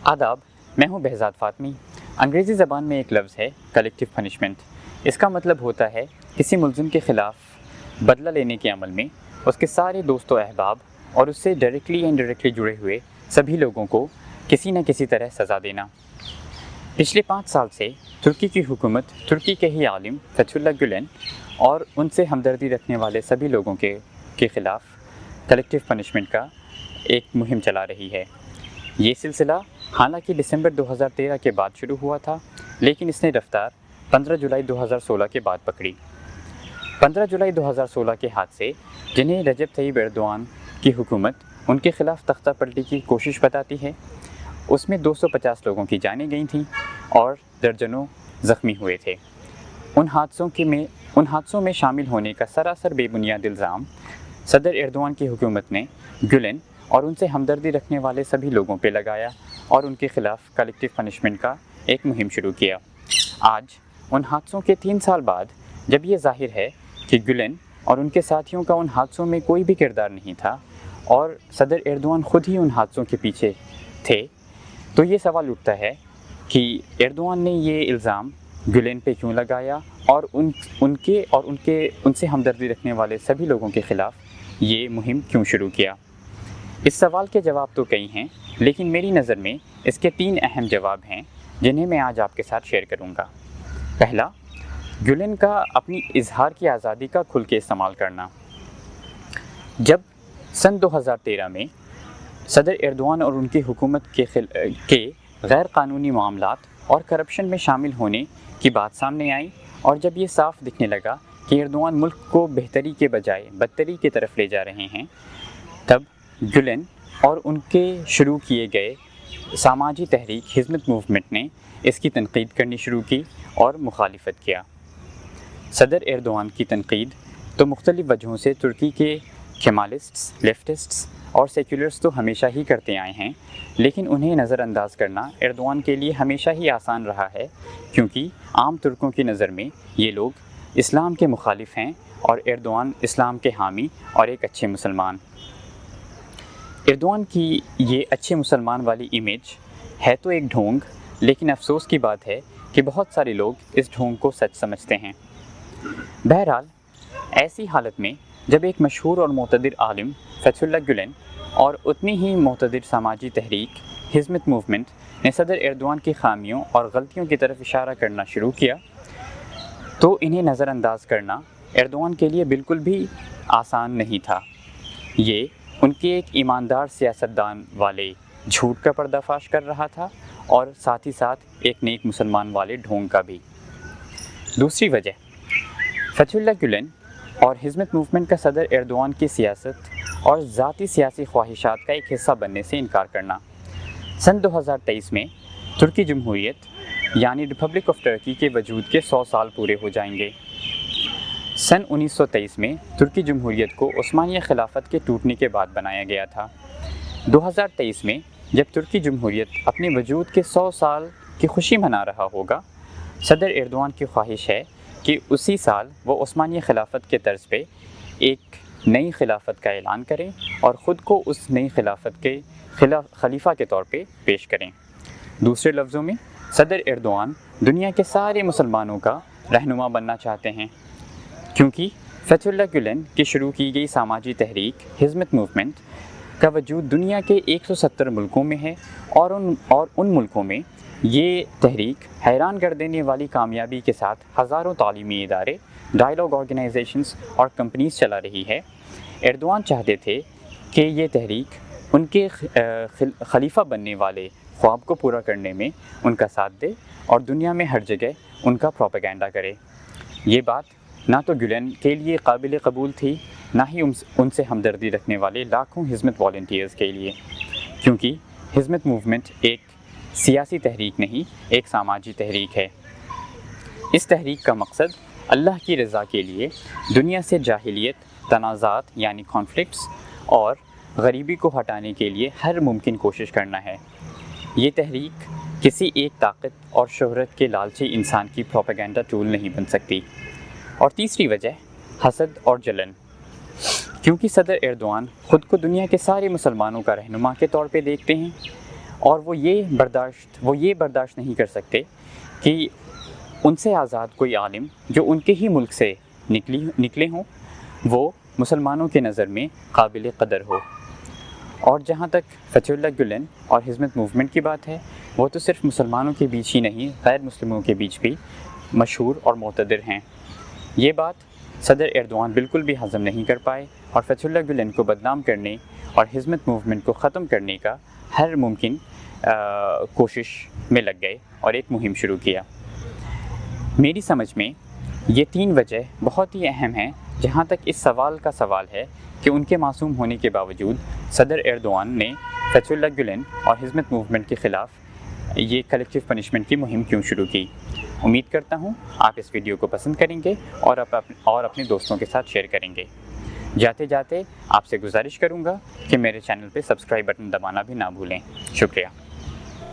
आदाब, मैं हूं behzad फातमी। अंग्रेज़ी ज़बान में एक लफ्ज़ है कलेक्टिव पनिशमेंट। इसका मतलब होता है किसी मुल्ज़िम के ख़िलाफ़ बदला लेने के अमल में उसके सारे दोस्तों अहबाब और उससे डायरेक्टली या इनडायरेक्टली जुड़े हुए सभी लोगों को किसी न किसी तरह सज़ा देना। पिछले 5 साल से तुर्की की हुकूमत तुर्की के ही आलिम फेथुल्लाह गुलेन और उनसे हमदर्दी रखने वाले सभी लोगों के ख़िलाफ़ कलेक्टिव पनिशमेंट का एक मुहिम चला रही है। ये सिलसिला हालांकि दिसंबर 2013 के बाद शुरू हुआ था, लेकिन इसने रफ्तार 15 जुलाई 2016 के बाद पकड़ी। 15 जुलाई 2016 के हादसे, जिन्हें रजब तैयब एर्दोआन की हुकूमत उनके ख़िलाफ़ तख्ता पलटी की कोशिश बताती है, उसमें 250 लोगों की जानें गई थीं और दर्जनों ज़ख्मी हुए थे। उन हादसों में शामिल होने का सरासर बेबुनियाद इल्ज़ाम सदर एर्दोआन की हुकूमत ने गुलेन और उनसे हमदर्दी रखने वाले सभी लोगों पे लगाया और उनके ख़िलाफ़ कलेक्टिव पनिशमेंट का एक मुहिम शुरू किया। आज उन हादसों के 3 साल बाद, जब ये ज़ाहिर है कि गुलेन और उनके साथियों का उन हादसों में कोई भी किरदार नहीं था और सदर एर्दोआन ख़ुद ही उन हादसों के पीछे थे, तो ये सवाल उठता है कि एर्दोआन ने ये इल्ज़ाम गुलेन पे क्यों लगाया और उनसे हमदर्दी रखने वाले सभी लोगों के ख़िलाफ़ ये मुहिम क्यों शुरू किया। इस सवाल के जवाब तो कई हैं, लेकिन मेरी नज़र में इसके 3 अहम जवाब हैं जिन्हें मैं आज आपके साथ शेयर करूंगा। पहला, गुलेन का अपनी इजहार की आज़ादी का खुल के इस्तेमाल करना। जब सन 2013 में सदर एर्दोआन और उनकी हुकूमत के गैर कानूनी मामलात और करप्शन में शामिल होने की बात सामने आई और जब ये साफ दिखने लगा कि एर्दोआन मुल्क को बेहतरी के बजाय बदतरी की तरफ ले जा रहे हैं, तब गुलेन और उनके शुरू किए गए समाजी तहरीक हिज़मत मूवमेंट ने इसकी तनकीद करनी शुरू की और मुखालिफत किया। सदर एर्दोआन की तनकीद तो मुख्तलिफ़ वजहों से तुर्की के केमालिस्ट्स, लेफ्टिस्ट्स और सेक्युलर्स तो हमेशा ही करते आए हैं, लेकिन उन्हें नज़रअंदाज करना एर्दोआन के लिए हमेशा ही आसान रहा है, क्योंकि आम तुर्कों की नज़र में ये लोग इस्लाम के मुखालिफ हैं और एर्दोआन इस्लाम के हामी और एक अच्छे मुसलमान। एर्दोआन की ये अच्छे मुसलमान वाली इमेज है तो एक ढोंग, लेकिन अफसोस की बात है कि बहुत सारे लोग इस ढोंग को सच समझते हैं। बहरहाल, ऐसी हालत में जब एक मशहूर और मुतदिर आलिम फेथुल्लाह गुलेन और उतनी ही मुतदिर समाजी तहरीक हिज़मत मूवमेंट ने सदर एर्दोआन की खामियों और गलतियों की तरफ इशारा करना शुरू किया, तो इन्हें नज़रअंदाज करना एर्दोआन के लिए बिल्कुल भी आसान नहीं था। ये उनके एक ईमानदार सियासतदान वाले झूठ का पर्दाफाश कर रहा था और साथ ही साथ एक नेक मुसलमान वाले ढोंग का भी। दूसरी वजह, फेथुल्लाह गुलेन और हिज़मत मूवमेंट का सदर एर्दोआन की सियासत और ज़ाती सियासी ख्वाहिशात का एक हिस्सा बनने से इनकार करना। सन 2023 में तुर्की जमहूरियत यानी रिपब्लिक ऑफ टर्की के वजूद के 100 साल पूरे हो जाएंगे। सन 1923 में तुर्की जमहूरियत को उस्मानिया खिलाफत के टूटने के बाद बनाया गया था। 2023 में जब तुर्की जमहूरियत अपने वजूद के 100 साल की खुशी मना रहा होगा, सदर एर्दोआन की ख्वाहिश है कि उसी साल वो उस्मानिया खिलाफत के तर्ज पे एक नई खिलाफत का ऐलान करें और ख़ुद को उस नई खिलाफत के खलीफा के तौर पे पेश करें। दूसरे लफ्ज़ों में, सदर एर्दोआन दुनिया के सारे मुसलमानों का रहनुमा बनना चाहते हैं, क्योंकि फेथुल्लाह गुलेन की शुरू की गई समाजी तहरीक हिज़मत मूवमेंट का वजूद दुनिया के 170 मुल्कों में है और उन मुल्कों में ये तहरीक हैरान कर देने वाली कामयाबी के साथ हज़ारों तालीमी इदारे, डायलॉग ऑर्गेनाइजेशंस और कंपनीज चला रही है। एर्दोआन चाहते थे कि ये तहरीक उनके खलीफा बनने वाले ख्वाब को पूरा करने में उनका साथ दे और दुनिया में हर जगह उनका प्रोपेगेंडा करे। ये बात ना तो गुलेन के लिए काबिल कबूल थी, ना ही उनसे हमदर्दी रखने वाले लाखों हिज़मत वॉलंटियर्स के लिए, क्योंकि हिज़मत मूवमेंट एक सियासी तहरीक नहीं, एक समाजी तहरीक है। इस तहरीक का मकसद अल्लाह की रज़ा के लिए दुनिया से जाहिलियत, तनाज़ात यानी कॉन्फ्लिक्ट्स और गरीबी को हटाने के लिए हर मुमकिन कोशिश करना है। ये तहरीक किसी एक ताकत और शोहरत के लालची इंसान की प्रोपेगेंडा टूल नहीं बन सकती। और तीसरी वजह, हसद और जलन, क्योंकि सदर एर्दोआन ख़ुद को दुनिया के सारे मुसलमानों का रहनुमा के तौर पे देखते हैं اور وہ یہ برداشت نہیں کر سکتے کہ ان سے آزاد کوئی عالم جو ان کے ہی ملک سے نکلے ہوں وہ مسلمانوں کے نظر میں قابل قدر ہو۔ اور جہاں تک فتح اللہ گلن اور ہزمت موومنٹ کی بات ہے، وہ تو صرف مسلمانوں کے بیچ ہی نہیں، غیر مسلموں کے بیچ بھی مشہور اور معتبر ہیں۔ یہ بات صدر ایردوان بالکل بھی ہضم نہیں کر پائے اور فتح اللہ گلن کو بدنام کرنے اور ہزمت موومنٹ کو ختم کرنے کا ہر ممکن کوشش میں لگ گئے اور ایک مہم شروع کیا۔ میری سمجھ میں یہ 3 وجہ بہت ہی اہم ہیں جہاں تک اس سوال کا سوال ہے کہ ان کے معصوم ہونے کے باوجود صدر ایردوان نے فتح اللہ گلن اور ہزمت موومنٹ کے خلاف یہ کلیکٹیو پنشمنٹ کی مہم کیوں شروع کی۔ امید کرتا ہوں آپ اس ویڈیو کو پسند کریں گے اور اپنے دوستوں کے ساتھ شیئر کریں گے۔ جاتے جاتے آپ سے گزارش کروں گا کہ میرے چینل پہ سبسکرائب بٹن دبانا بھی نہ بھولیں۔ شکریہ۔